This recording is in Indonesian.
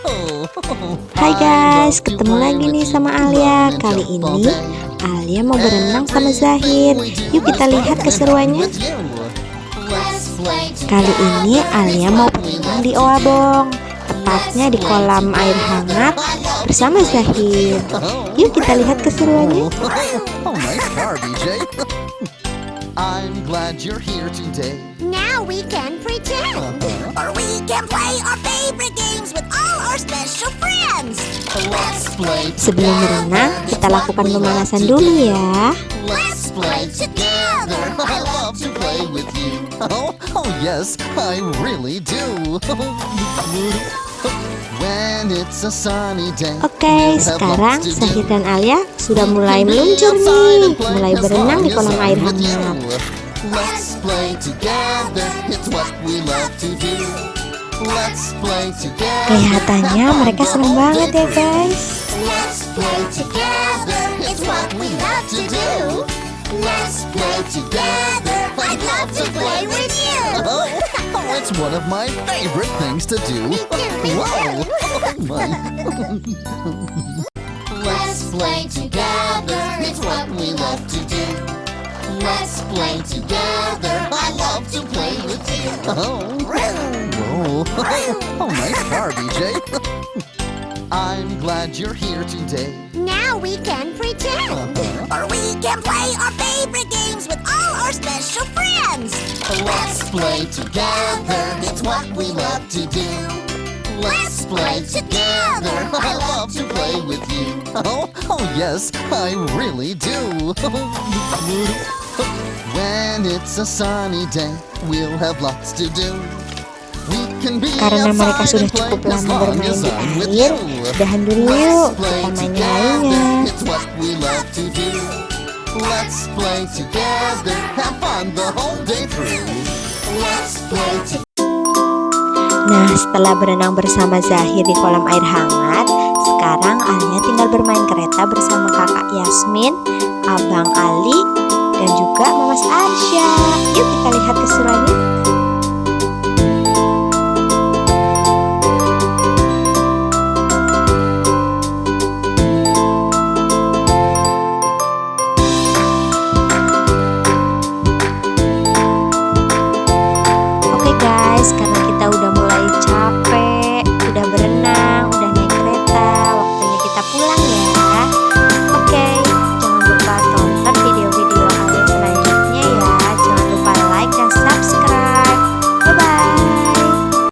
Hai guys, ketemu lagi nih sama Alya. Kali ini Alya mau berenang sama Zahir. Yuk kita lihat keseruannya. Kali ini Alya mau berenang di Owabong, tepatnya di kolam air hangat bersama Zahir. Yuk kita lihat keseruannya. I'm glad you're here today. Now we can pretend, or we can play our favorite games with all our special friends. Let's play Sebelum berenang, kita lakukan pemanasan dulu ya. Let's play together. I love to play with you. Oh yes, I really do. When it's a sunny day. Oke, sekarang Zahir dan Alya sudah mulai meluncur nih, mulai berenang di kolam air hangat. Let's play together. It's what we love to do. Let's play together. Kelihatannya mereka senang banget ya guys. Let's play together. It's what we love to do. Let's play together. I'd love to play with you. Oh, it's one of my favorite things to do. Wow. Let's play together. It's what we love to do. Let's play together. I love to play with you. Whoa. Oh, nice car, BJ. I'm glad you're here today. Now we can pretend, or we can play our favorite games with all our special friends. Let's play together. It's what we love to do. Let's play together. I love to play with you. Oh yes, I really do. When it's a sunny day, we'll have lots to do. Karena mereka sudah cukup lama bermain di air, udahan dulu yuk, kita main yang lainnya. Let's play together, have fun the whole day through. Let's play together. Nah, setelah berenang bersama Zahir di kolam air hangat, sekarang Alya tinggal bermain kereta bersama kakak Yasmin, abang Ali, dan juga Mamas Arsya. Yuk kita lihat keseruannya.